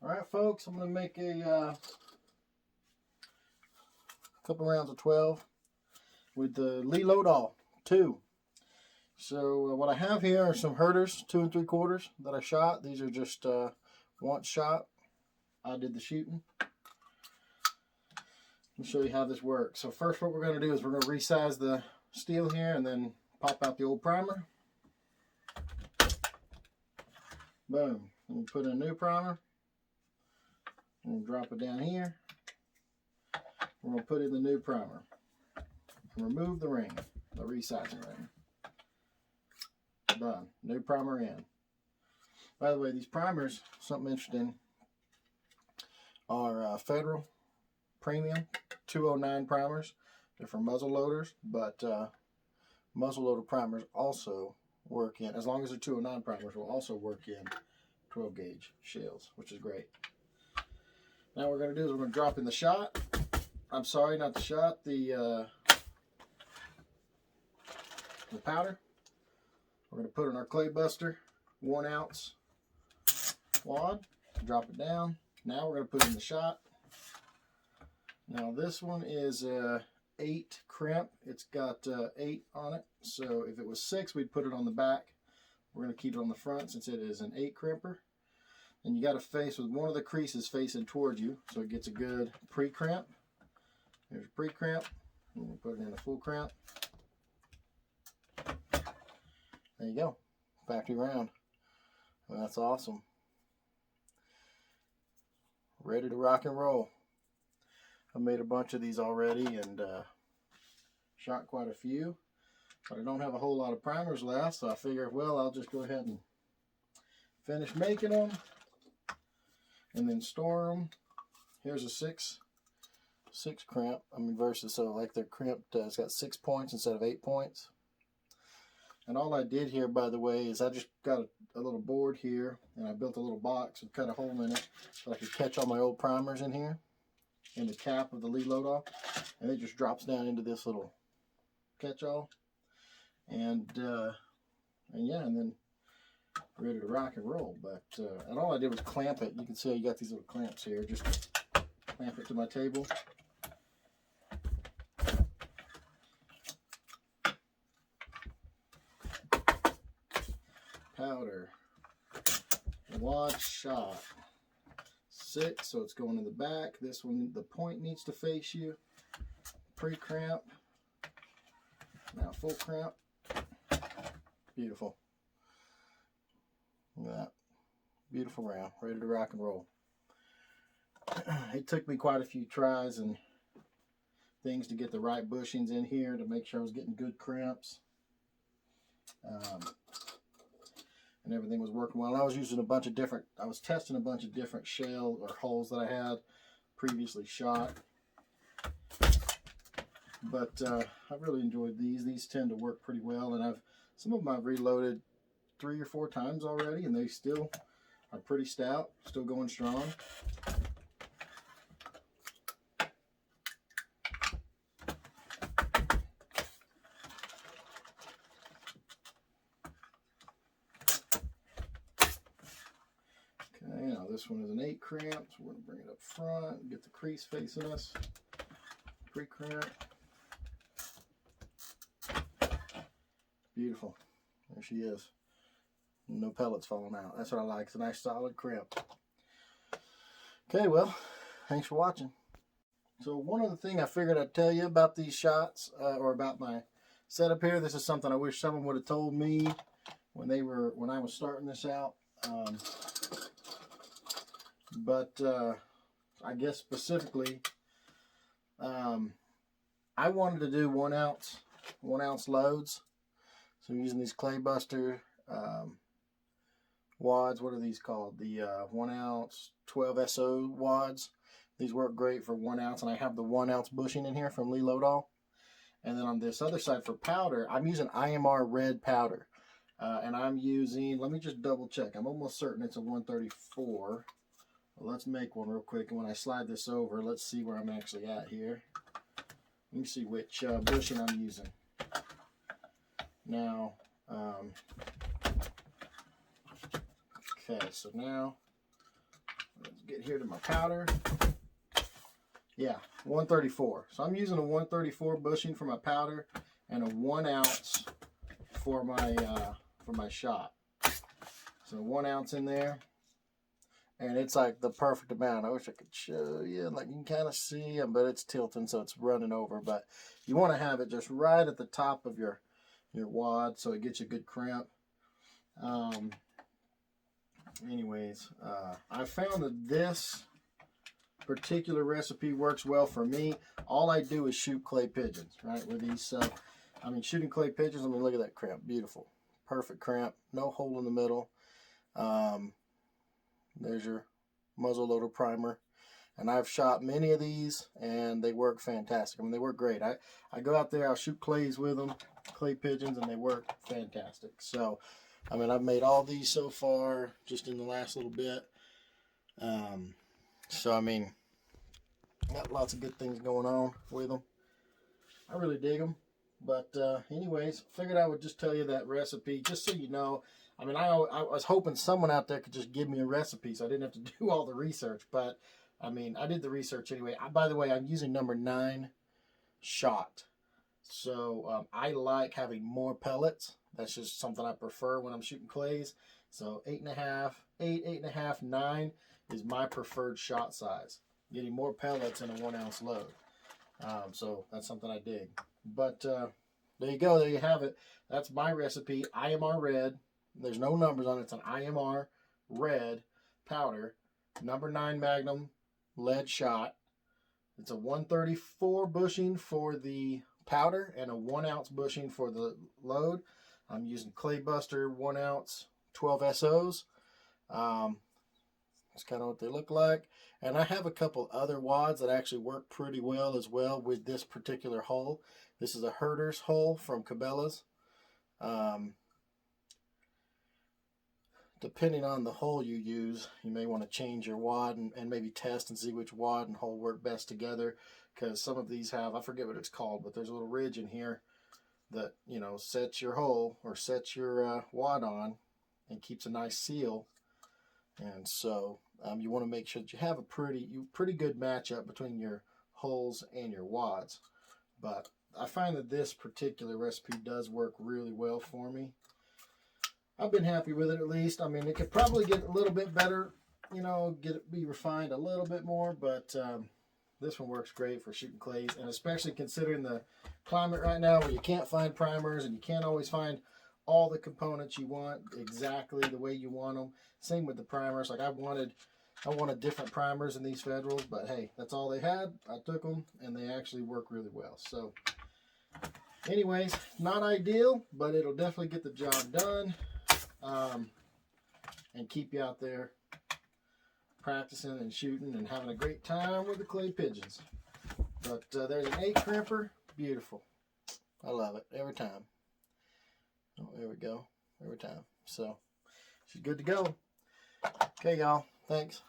All right, folks, I'm going to make a couple rounds of 12 with the Lodahl 2. So what I have here are some herders, 2 3/4 that I shot. These are just once shot. I did the shooting. Let me show you how this works. So first what we're going to do is we're going to resize the steel here and then pop out the old primer. Boom. And we put in a new primer. And drop it down here. We're going to put in the new primer. And remove the ring, the resizing ring. Done. New primer in. By the way, these primers, something interesting, are Federal Premium 209 primers. They're for muzzle loaders, but muzzle loader primers also work in, as long as they're 209 primers, will also work in 12 gauge shells, which is great. Now what we're going to do is we're going to drop in the shot. I'm sorry, not the shot, the powder. We're going to put in our clay buster, 1 ounce wad, drop it down. Now we're going to put in the shot. Now this one is 8 crimp. It's got 8 on it. So if it was 6, we'd put it on the back. We're going to keep it on the front since it is an 8 crimper. And you got to face with one of the creases facing towards you so it gets a good pre-crimp. There's a pre-crimp. And we'll put it in a full crimp. There you go. Factory round. Well, that's awesome. Ready to rock and roll. I made a bunch of these already and shot quite a few. But I don't have a whole lot of primers left, so I figured, well, I'll just go ahead and finish making them and then store them. Here's a 6 crimp. I mean, versus, so like they're crimped, it's got 6 points instead of 8 points. And all I did here, by the way, is I just got a little board here and I built a little box and cut a hole in it so I could catch all my old primers in here, in the cap of the Lodahl, and it just drops down into this little catch-all. And yeah, and then ready to rock and roll. But and all I did was clamp it. You can see you got these little clamps here. Just clamp it to my table. Powder. Wad shot. 6, so it's going in the back. This one, the point needs to face you. Pre-cramp. Now full cramp. Beautiful. Look at that. Beautiful round. Ready to rock and roll. It took me quite a few tries and things to get the right bushings in here to make sure I was getting good crimps. And everything was working well. I was using a bunch of different, I was testing a bunch of different shell or holes that I had previously shot. But I really enjoyed these. These tend to work pretty well, and some of them I've reloaded 3 or 4 times already, and they still are pretty stout, still going strong. Okay, now this one is an 8 crimp, so we're going to bring it up front, get the crease facing us, pre-crimp. Beautiful. There she is. No pellets falling out. That's what I like. It's a nice solid crimp. Okay, well, thanks for watching. So one other thing I figured I'd tell you about these shots, or about my setup here. This is something I wish someone would have told me when I was starting this out. But I guess specifically, I wanted to do 1 ounce loads. So I'm using these clay buster wads. What are these called? The 1 ounce 12 SO wads. These work great for 1 ounce, and I have the 1 ounce bushing in here from Lodahl. And then on this other side for powder, I'm using IMR red powder. And I'm using, let me just double check. I'm almost certain it's a 134. Well, let's make one real quick. And when I slide this over, let's see where I'm actually at here. Let me see which bushing I'm using. Now, okay, so now let's get get here to my powder. Yeah, 134. So I'm using a 134 bushing for my powder and a 1 ounce for my shot. So 1 ounce in there, and it's like the perfect amount. I wish I could show you, like you can kind of see them, but it's tilting, so it's running over. But you want to have it just right at the top of your wad, so it gets you a good crimp. Anyways, I found that this particular recipe works well for me. All I do is shoot clay pigeons, right, with these. So, I mean, shooting clay pigeons, I mean, look at that crimp. Beautiful. Perfect crimp. No hole in the middle. There's your muzzle loader primer. And I've shot many of these, and they work fantastic. I mean, they work great. I go out there, I'll shoot clays with them, clay pigeons, and they work fantastic. So, I mean, I've made all these so far just in the last little bit. So, I mean, got lots of good things going on with them. I really dig them. But anyways, figured I would just tell you that recipe just so you know. I mean, I was hoping someone out there could just give me a recipe so I didn't have to do all the research. But, I mean, I did the research anyway. By the way, I'm using number 9 shot. So I like having more pellets. That's just something I prefer when I'm shooting clays. So 8.5, 8.5, 9 is my preferred shot size. Getting more pellets in a 1 ounce load. So that's something I dig. But there you go. There you have it. That's my recipe. IMR red. There's no numbers on it. It's an IMR red powder. Number 9 Magnum lead shot. It's a 134 bushing for the powder and a 1 ounce bushing for the load. I'm using Clay Buster 1 ounce 12 SOs. That's kind of what they look like. And I have a couple other wads that actually work pretty well as well with this particular hull. This is a Herder's hull from Cabela's. Depending on the hull you use, you may want to change your wad and maybe test and see which wad and hull work best together. Because some of these have, I forget what it's called, but there's a little ridge in here that, you know, sets your hull or sets your wad on and keeps a nice seal. And so you want to make sure that you have a pretty good matchup between your hulls and your wads. But I find that this particular recipe does work really well for me. I've been happy with it, at least. I mean, it could probably get a little bit better, you know, be refined a little bit more, but this one works great for shooting clays, and especially considering the climate right now where you can't find primers and you can't always find all the components you want exactly the way you want them. Same with the primers. Like I wanted different primers in these Federals, but hey, that's all they had. I took them, and they actually work really well. So anyways, not ideal, but it'll definitely get the job done. And keep you out there practicing and shooting and having a great time with the clay pigeons. But there's an 8 crimper. Beautiful. I love it every time. Oh, there we go. Every time. So she's good to go. Okay, y'all. Thanks.